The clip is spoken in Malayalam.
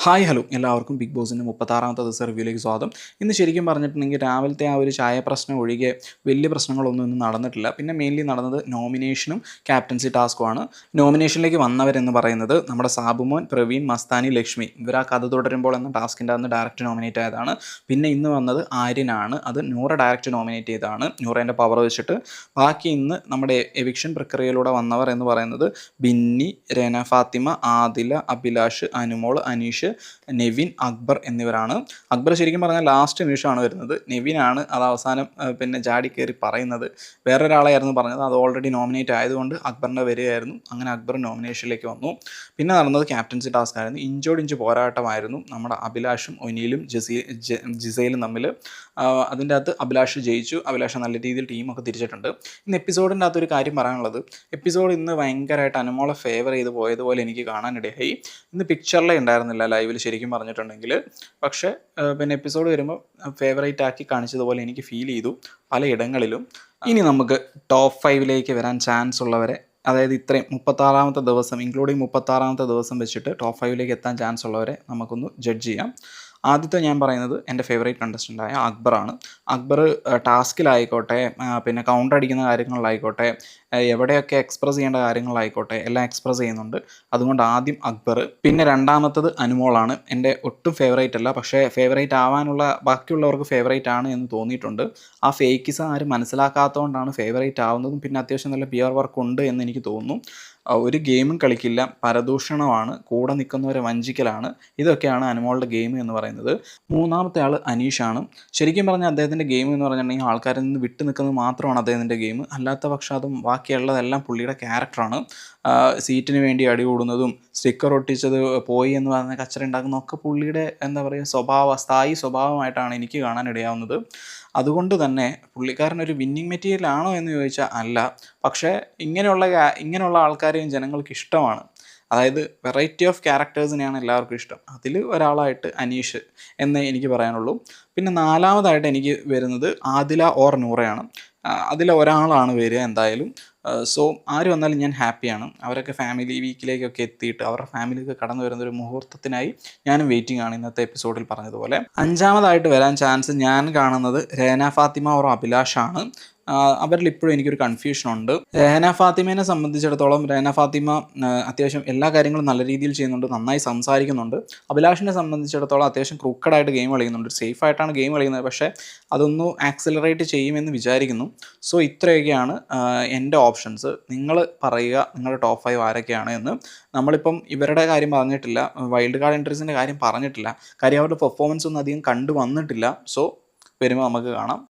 ഹായ് ഹലോ എല്ലാവർക്കും ബിഗ് ബോസിൻ്റെ 36ാമത്തെ ദിവസം റിവ്യൂയിലേക്ക് സ്വാഗതം. ഇന്ന് ശരിക്കും പറഞ്ഞിട്ടുണ്ടെങ്കിൽ രാവിലത്തെ ആ ഒരു ചായ പ്രശ്നം ഒഴികെ വലിയ പ്രശ്നങ്ങളൊന്നും ഇന്ന് നടന്നിട്ടില്ല. പിന്നെ മെയിൻലി നടന്നത് നോമിനേഷനും ക്യാപ്റ്റൻസി ടാസ്ക്കുമാണ്. നോമിനേഷനിലേക്ക് വന്നവരെന്ന് പറയുന്നത് നമ്മുടെ സാബുമോൻ, പ്രവീൺ, മസ്താനി, ലക്ഷ്മി. ഇവർ ആ കഥ തുടരുമ്പോൾ എന്ന ടാസ്കിൻ്റെ അന്ന് ഡയറക്റ്റ് നോമിനേറ്റ് ആയതാണ്. പിന്നെ ഇന്ന് വന്നത് ആര്യനാണ്. അത് നൂറ ഡയറക്റ്റ് നോമിനേറ്റ് ചെയ്തതാണ് നൂറേൻ്റെ പവർ വെച്ചിട്ട്. ബാക്കി ഇന്ന് നമ്മുടെ എവിക്ഷൻ പ്രക്രിയയിലൂടെ വന്നവർ എന്ന് പറയുന്നത് ബിന്നി, രന ഫാത്തിമ, ആദില, അഭിലാഷ്, അനുമോൾ, അനീഷ്, നെവിൻ, അക്ബർ എന്നിവരാണ്. അക്ബർ ശരിക്കും പറഞ്ഞാൽ ലാസ്റ്റ് നിമിഷമാണ് വരുന്നത്. നെവിനാണ് അത് അവസാനം പിന്നെ ജാടി കയറി പറയുന്നത്. വേറൊരാളായിരുന്നു പറഞ്ഞത്. അത് ഓൾറെഡി നോമിനേറ്റ് ആയതുകൊണ്ട് അക്ബറിൻ്റെ വരികയായിരുന്നു. അങ്ങനെ അക്ബർ നോമിനേഷനിലേക്ക് വന്നു. പിന്നെ നടന്നത് ക്യാപ്റ്റൻസി ടാസ്ക് ആയിരുന്നു. ഇഞ്ചോടിഞ്ച് പോരാട്ടമായിരുന്നു നമ്മുടെ അഭിലാഷും ഒനിയിലും ജിസയിലും തമ്മിൽ. അതിൻ്റെ അകത്ത് അഭിലാഷ് ജയിച്ചു. അഭിലാഷ് നല്ല രീതിയിൽ ടീമൊക്കെ തിരിച്ചിട്ടുണ്ട്. ഇന്ന് എപ്പിസോഡിൻ്റെ അകത്തൊരു കാര്യം പറയാനുള്ളത്, എപ്പിസോഡ് ഇന്ന് ഭയങ്കരമായിട്ട് അനുമോളെ ഫേവർ ചെയ്ത് പോയതുപോലെ എനിക്ക് കാണാനിടയായി. ഇന്ന് പിക്ചറിലേ ഉണ്ടായിരുന്നില്ല ലൈവിൽ ശരിക്കും പറഞ്ഞിട്ടുണ്ടെങ്കിൽ. പക്ഷേ പിന്നെ എപ്പിസോഡ് വരുമ്പോൾ ഫേവറേറ്റ് ആക്കി കാണിച്ചതുപോലെ എനിക്ക് ഫീൽ ചെയ്തു പലയിടങ്ങളിലും. ഇനി നമുക്ക് ടോപ്പ് 5ലേക്ക് വരാൻ ചാൻസ് ഉള്ളവരെ, അതായത് ഇത്രയും 36ാമത്തെ ദിവസം ഇൻക്ലൂഡിങ് 36ാമത്തെ ദിവസം വെച്ചിട്ട് ടോപ്പ് 5ലേക്ക് എത്താൻ ചാൻസ് ഉള്ളവരെ നമുക്കൊന്ന് ജഡ്ജ് ചെയ്യാം. ആദ്യത്തെ ഞാൻ പറയുന്നത് എൻ്റെ ഫേവറേറ്റ് കണ്ടസ്റ്റൻ്റായ അക്ബറാണ്. അക്ബർ ടാസ്കിലായിക്കോട്ടെ, പിന്നെ കൗണ്ടർ അടിക്കുന്ന കാര്യങ്ങളിലായിക്കോട്ടെ, എവിടെയൊക്കെ എക്സ്പ്രസ് ചെയ്യേണ്ട കാര്യങ്ങളായിക്കോട്ടെ എല്ലാം എക്സ്പ്രസ് ചെയ്യുന്നുണ്ട്. അതുകൊണ്ട് ആദ്യം അക്ബർ. പിന്നെ രണ്ടാമത്തത് അനുമോളാണ്. എൻ്റെ ഒട്ടും ഫേവറേറ്റ് അല്ല, പക്ഷേ ഫേവറേറ്റ് ആവാനുള്ള ബാക്കിയുള്ളവർക്ക് ഫേവറേറ്റ് ആണ് എന്ന് തോന്നിയിട്ടുണ്ട്. ആ ഫേക്കിസം ആരും മനസ്സിലാക്കാത്തതുകൊണ്ടാണ് ഫേവറേറ്റ് ആവുന്നതും. പിന്നെ അത്യാവശ്യം നല്ല പിയർ വർക്ക് ഉണ്ട് എന്ന് എനിക്ക് തോന്നുന്നു. ഒരു ഗെയിമും കളിക്കില്ല, പരദൂഷണമാണ്, കൂടെ നിൽക്കുന്നവരെ വഞ്ചിക്കലാണ്. ഇതൊക്കെയാണ് അനുമോളുടെ ഗെയിം എന്ന് പറയുന്നത്. മൂന്നാമത്തെ ആൾ അനീഷാണ്. ശരിക്കും പറഞ്ഞാൽ അദ്ദേഹത്തിൻ്റെ ഗെയിം എന്ന് പറഞ്ഞിട്ടുണ്ടെങ്കിൽ ആൾക്കാരിൽ നിന്ന് വിട്ടു നിൽക്കുന്നത് മാത്രമാണ് അദ്ദേഹത്തിൻ്റെ ഗെയിം. അല്ലാത്ത പക്ഷം അതും ബാക്കിയുള്ളതെല്ലാം പുള്ളിയുടെ ക്യാരക്ടറാണ്. സീറ്റിന് വേണ്ടി അടികൂടുന്നതും സ്റ്റിക്കർ ഒട്ടിച്ചത് പോയി എന്ന് പറഞ്ഞ കച്ചറ ഉണ്ടാക്കുന്നതൊക്കെ പുള്ളിയുടെ എന്താ പറയുക സ്ഥായി സ്വഭാവമായിട്ടാണ് എനിക്ക് കാണാനിടയാവുന്നത്. അതുകൊണ്ട് തന്നെ പുള്ളിക്കാരനൊരു വിന്നിങ് മെറ്റീരിയൽ ആണോ എന്ന് ചോദിച്ചാൽ അല്ല. പക്ഷേ ഇങ്ങനെയുള്ള ആൾക്കാരെയും ജനങ്ങൾക്ക് ഇഷ്ടമാണ്. അതായത് വെറൈറ്റി ഓഫ് ക്യാരക്ടേഴ്സിനെയാണ് എല്ലാവർക്കും ഇഷ്ടം. അതിൽ ഒരാളായിട്ട് അനീഷ് എന്നേ എനിക്ക് പറയാനുള്ളൂ. പിന്നെ നാലാമതായിട്ട് എനിക്ക് വരുന്നത് ആദില ഓർ നൂറയാണ്. അതിൽ ഒരാളാണ് വരിക എന്തായാലും. സോ ആര് വന്നാലും ഞാൻ ഹാപ്പിയാണ്. അവരൊക്കെ ഫാമിലി വീക്കിലേക്കൊക്കെ എത്തിയിട്ട് അവരുടെ ഫാമിലിയൊക്കെ കടന്നു വരുന്ന ഒരു മുഹൂർത്തത്തിനായി ഞാനും വെയിറ്റിംഗ് ആണ്, ഇന്നത്തെ എപ്പിസോഡിൽ പറഞ്ഞതുപോലെ. അഞ്ചാമതായിട്ട് വരാൻ ചാൻസ് ഞാൻ കാണുന്നത് രഹന ഫാത്തിമ ഓർ അഭിലാഷാണ്. അവരിൽ ഇപ്പോഴും എനിക്കൊരു കൺഫ്യൂഷനുണ്ട്. രഹന ഫാത്തിമേനെ സംബന്ധിച്ചിടത്തോളം രഹന ഫാത്തിമ അത്യാവശ്യം എല്ലാ കാര്യങ്ങളും നല്ല രീതിയിൽ ചെയ്യുന്നുണ്ട്, നന്നായി സംസാരിക്കുന്നുണ്ട്. അഭിലാഷിനെ സംബന്ധിച്ചിടത്തോളം അത്യാവശ്യം ക്രൂക്കഡായിട്ട് ഗെയിം കളിക്കുന്നുണ്ട്. സേഫായിട്ടാണ് ഗെയിം കളിക്കുന്നത്, പക്ഷേ അതൊന്ന് ആക്സിലറേറ്റ് ചെയ്യുമെന്ന് വിചാരിക്കുന്നു. സോ ഇത്രയൊക്കെയാണ് എൻ്റെ ഓപ്ഷൻസ്. നിങ്ങൾ പറയുക നിങ്ങളുടെ ടോപ്പ് 5 ആരൊക്കെയാണ് എന്ന്. നമ്മളിപ്പം ഇവരുടെ കാര്യം പറഞ്ഞിട്ടില്ല, വൈൽഡ് കാർഡ് എൻട്രീസിൻ്റെ കാര്യം പറഞ്ഞിട്ടില്ല. കാര്യം അവരുടെ പെർഫോമൻസ് ഒന്നും അധികം കണ്ടു വന്നിട്ടില്ല. സോ വരുമ്പോൾ നമുക്ക് കാണാം.